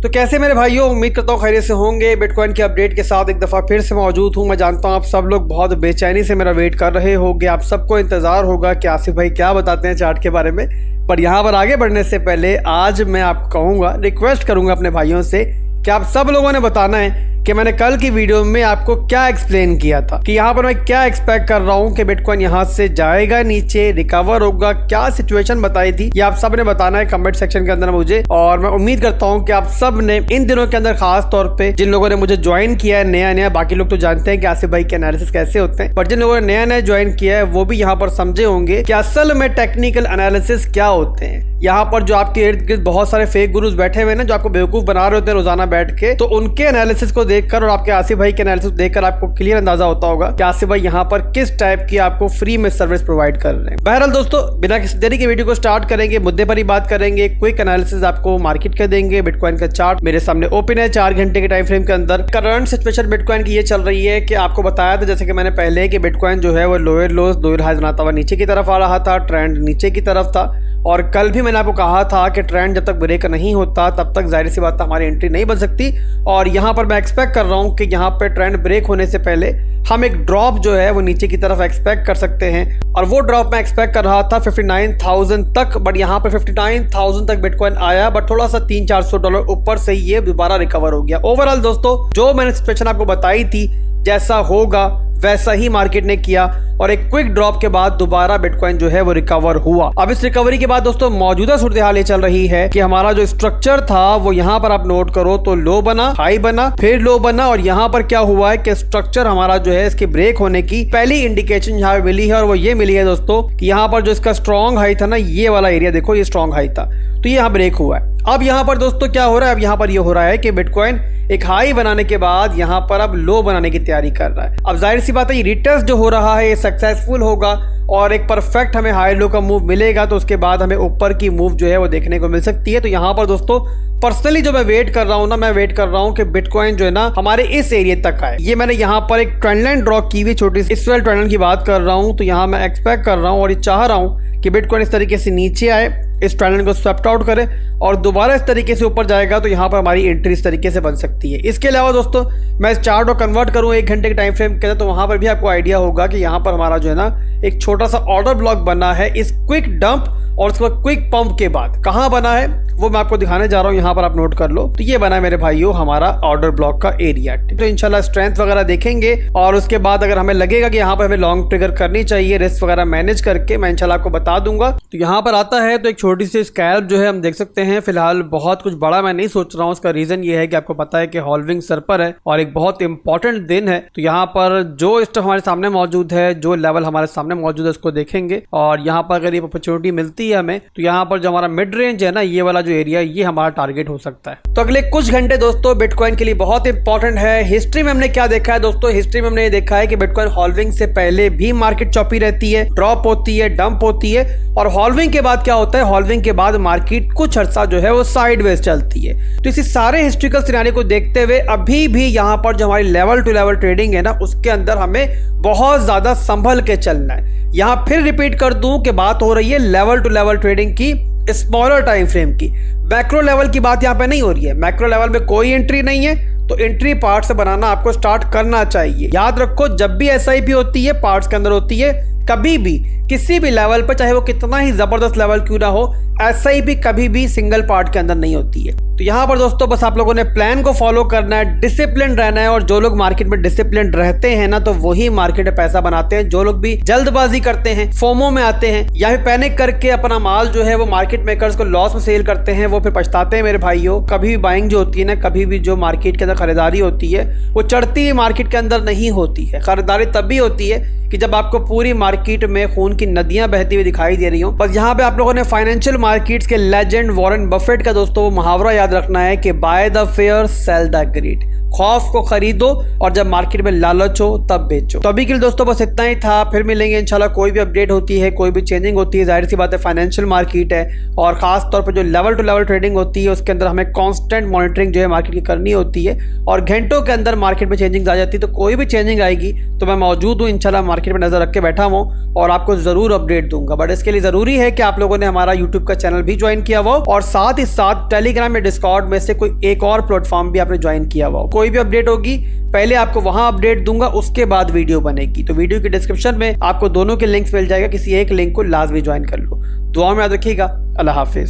तो कैसे मेरे भाइयों, उम्मीद करता हूँ खैरियत से होंगे। बिटकॉइन के अपडेट के साथ एक दफ़ा फिर से मौजूद हूँ। मैं जानता हूँ आप सब लोग बहुत बेचैनी से मेरा वेट कर रहे होंगे। आप सबको इंतज़ार होगा कि आसिफ भाई क्या बताते हैं चार्ट के बारे में। पर यहाँ पर आगे बढ़ने से पहले आज मैं आपको कहूँगा, रिक्वेस्ट करूँगा अपने भाइयों से कि आप सब लोगों ने बताना है कि मैंने कल की वीडियो में आपको क्या एक्सप्लेन किया था, कि यहाँ पर मैं क्या एक्सपेक्ट कर रहा हूँ कि बिटकॉइन यहाँ से जाएगा नीचे, रिकवर होगा, क्या सिचुएशन बताई थी। ये आप सब ने बताना है कमेंट सेक्शन के अंदर मुझे। और मैं उम्मीद करता हूँ कि आप सब ने इन दिनों के अंदर, खास तौर पे जिन लोगों ने मुझे ज्वाइन किया है नया, बाकी लोग तो जानते हैं कि आसिफ भाई के एनालिसिस कैसे होते हैं, पर जिन लोगों ने नया ज्वाइन किया है वो भी यहाँ पर समझे होंगे कि असल में टेक्निकल एनालिसिस क्या होते हैं। यहाँ पर जो आपके इर्द गिर्द बहुत सारे फेक गुरुज बैठे हुए हैं जो आपको बेवकूफ बना रहे होते हैं रोजाना बैठ के, तो उनके एनालिसिस को देखकर और आपके आसिफ भाई के एनालिसिस देखकर आपको क्लियर अंदाजा होता होगा कि आसिफ भाई यहाँ पर किस टाइप की आपको फ्री में सर्विस प्रोवाइड कर रहे हैं। बहरहाल दोस्तों, बिना किसी देरी के वीडियो को स्टार्ट करेंगे, मुद्दे पर ही बात करेंगे। क्विक एनालिसिस आपको मार्केट का देंगे। बिटकॉइन का चार्ट मेरे सामने ओपन है 4 घंटे के टाइम फ्रेम के अंदर। करंट सिचुएशन बिटकॉइन की ये चल रही है कि आपको बताया था, जैसे कि मैंने पहले, कि बिटकॉइन जो है वो लोअर लोज लोअर हाई बनाता हुआ नीचे की तरफ आ रहा था, ट्रेंड नीचे की तरफ था। और कल भी मैंने आपको कहा था कि ट्रेंड जब तक ब्रेक नहीं होता तब तक जाहिर सी बात हमारी एंट्री नहीं बन सकती। और यहाँ पर मैं एक्सपेक्ट कर रहा हूँ कि यहाँ पर ट्रेंड ब्रेक होने से पहले हम एक ड्रॉप जो है वो नीचे की तरफ एक्सपेक्ट कर सकते हैं। और वो ड्रॉप मैं एक्सपेक्ट कर रहा था 59,000 तक, बट यहाँ पर 59,000 तक बिटकॉइन आया, बट थोड़ा सा $300-400 ऊपर से ये दोबारा रिकवर हो गया। ओवरऑल दोस्तों, जो मैंने सिचुएशन आपको बताई थी जैसा होगा वैसा ही मार्केट ने किया और एक क्विक ड्रॉप के बाद दोबारा बिटकॉइन जो है वो रिकवर हुआ। अब इस रिकवरी के बाद दोस्तों मौजूदा सूरत हाल ये चल रही है कि हमारा जो स्ट्रक्चर था वो यहाँ पर आप नोट करो तो लो बना, हाई बना, फिर लो बना, और यहाँ पर क्या हुआ है कि स्ट्रक्चर हमारा जो है इसके ब्रेक होने की पहली इंडिकेशन यहाँ पे मिली है। और वो ये मिली है दोस्तों कि यहाँ पर जो इसका स्ट्रॉन्ग हाई था ना, ये वाला एरिया देखो, ये स्ट्रॉन्ग हाई था, तो ये यहाँ ब्रेक हुआ है। अब यहाँ पर दोस्तों क्या हो रहा है, अब यहाँ पर ये हो रहा है कि बिटकॉइन एक हाई बनाने के बाद यहाँ पर अब लो बनाने की तैयारी कर रहा है। अब जाहिर सी बात है ये रिटेस्ट जो हो रहा है ये सक्सेसफुल होगा और एक परफेक्ट हमें हाई लो का मूव मिलेगा, तो उसके बाद हमें ऊपर की मूव जो है वो देखने को मिल सकती है। तो यहाँ पर दोस्तों पर्सनली जो मैं वेट कर रहा हूँ ना, मैं वेट कर रहा हूँ कि बिटकॉइन जो है ना हमारे इस एरिया तक आए। ये मैंने यहाँ पर एक ट्रेंड लाइन ड्रॉ की हुई छोटी सी, इस वाले ट्रेंड लाइन की बात कर रहा हूँ। तो यहाँ मैं एक्सपेक्ट कर रहा हूँ और ये चाह रहा हूँ कि बिटकॉइन इस तरीके से नीचे आए, इस ट्रेंड लाइन को स्वैप्ट आउट करे और दोबारा इस तरीके से ऊपर जाएगा, तो यहाँ पर हमारी एंट्री इस तरीके से बन सकती है। इसके अलावा दोस्तों मैं इस चार्ट को कन्वर्ट करूँ 1 घंटे के टाइम फ्रेम के अंदर, तो वहाँ पर भी आपको आइडिया होगा कि यहाँ पर हमारा जो है ना एक छोटा सा ऑर्डर ब्लॉक बना है इस क्विक डंप और उसके बाद क्विक पंप के बाद। कहाँ बना है वो मैं आपको दिखाने जा रहा हूँ, यहाँ पर आप नोट कर लो। तो ये बना है मेरे भाइयों हमारा ऑर्डर ब्लॉक का एरिया। तो इंशाल्लाह स्ट्रेंथ वगैरह देखेंगे और उसके बाद अगर हमें लगेगा कि यहाँ पर हमें लॉन्ग ट्रिगर करनी चाहिए, रिस्क वगैरह मैनेज करके, मैं इंशाल्लाह आपको बता दूंगा। तो यहाँ पर आता है तो एक छोटी सी स्कैल्प जो है हम देख सकते हैं। फिलहाल बहुत कुछ बड़ा मैं नहीं सोच रहा हूँ। उसका रीजन ये है कि आपको पता है कि हॉल्विंग सर पर है और एक बहुत इंपॉर्टेंट दिन है। तो यहाँ पर जो स्टॉक हमारे सामने मौजूद है, जो लेवल हमारे सामने मौजूद है, उसको देखेंगे और यहाँ पर अगर ये अपॉर्चुनिटी मिलती है हमें, तो यहाँ पर जो हमारा मिड रेंज है ना, ये वाला जो एरिया, ये हमारा टारगेट हो सकता है। तो अगले कुछ घंटे दोस्तों बिटकॉइन के लिए बहुत इंपॉर्टेंट है। हिस्ट्री में हमने क्या देखा है दोस्तों, हिस्ट्री में हमने ये देखा है कि बिटकॉइन हॉल्विंग से पहले भी मार्केट चॉपी रहती है, ड्रॉप होती है, डंप होती है, और हॉल्विंग के बाद क्या होता है, हॉल्विंग के बाद मार्केट कुछ अर्सा जो है वो साइडवेज चलती है। तो इसी सारे हिस्ट्रिकल सिनेरियो को देखते हुए अभी भी यहाँ पर जो हमारी लेवल टू लेवल ट्रेडिंग है ना, उसके अंदर हमें बहुत ज्यादा संभल के चलना है। यहाँ फिर रिपीट कर दूं कि बात हो रही है लेवल टू लेवल ट्रेडिंग की, स्मॉलर टाइम फ्रेम की। मैक्रो लेवल की बात यहाँ पे नहीं हो रही है। मैक्रो लेवल में कोई एंट्री नहीं है, तो एंट्री पार्ट से बनाना आपको स्टार्ट करना चाहिए। याद रखो, जब भी एसआईपी होती है पार्ट्स के अंदर होती है, कभी भी किसी भी लेवल पर, चाहे वो कितना ही जबरदस्त लेवल क्यों ना हो, एसआईपी कभी भी सिंगल पार्ट के अंदर नहीं होती है। तो यहाँ पर दोस्तों बस आप लोगों ने प्लान को फॉलो करना है, डिसिप्लिन रहना है। और जो लोग मार्केट में डिसिप्लिन रहते हैं ना, तो वही मार्केट में पैसा बनाते हैं। जो लोग भी जल्दबाजी करते हैं, फोमो में आते हैं या फिर पैनिक करके अपना माल जो है वो मार्केट मेकर्स को लॉस में सेल करते हैं, वो फिर पछताते हैं मेरे भाइयों। कभी भी बाइंग जो होती है ना, कभी भी जो मार्केट के अंदर खरीदारी होती है वो चढ़ती हुई मार्केट के अंदर नहीं होती है। खरीदारी तभी होती है कि जब आपको पूरी मार्केट में खून की नदियां बहती हुई दिखाई दे रही हो। बस यहाँ पे आप लोगों ने फाइनेंशियल मार्केट्स के लेजेंड वॉरेन बफेट का दोस्तों वो मुहावरा याद रखना है कि buy the fear sell the greed. खौफ को खरीदो और जब मार्केट में लालच हो तब बेचो। तो अभी के लिए दोस्तों बस इतना ही था। फिर मिलेंगे इंशाल्लाह। कोई भी अपडेट होती है, कोई भी चेंजिंग होती है, जाहिर सी बात है फाइनेंशियल मार्केट है और खास तौर पर जो लेवल टू लेवल ट्रेडिंग होती है उसके अंदर हमें कांस्टेंट मॉनिटरिंग जो है मार्केट की करनी होती है और घंटों के अंदर मार्केट में चेंजिंग आ जाती है। तो कोई भी चेंजिंग आएगी तो मैं मौजूद हूँ इंशाल्लाह, मार्केट में नजर रख के बैठा हूँ। हूँ और आपको ज़रूर अपडेट दूंगा। बट इसके लिए ज़रूरी है कि आप लोगों ने हमारा यूट्यूब का चैनल भी ज्वाइन किया हुआ हो और साथ ही साथ टेलीग्राम या डिस्कॉर्ड में से कोई एक और प्लेटफॉर्म भी आपने ज्वाइन किया हुआ हो। कोई भी अपडेट होगी पहले आपको वहां अपडेट दूंगा, उसके बाद वीडियो बनेगी। तो वीडियो के डिस्क्रिप्शन में आपको दोनों के लिंक्स मिल जाएगा, किसी एक लिंक को लाजमी ज्वाइन कर लो। दुआ में याद रखिएगा। अल्लाह हाफिज।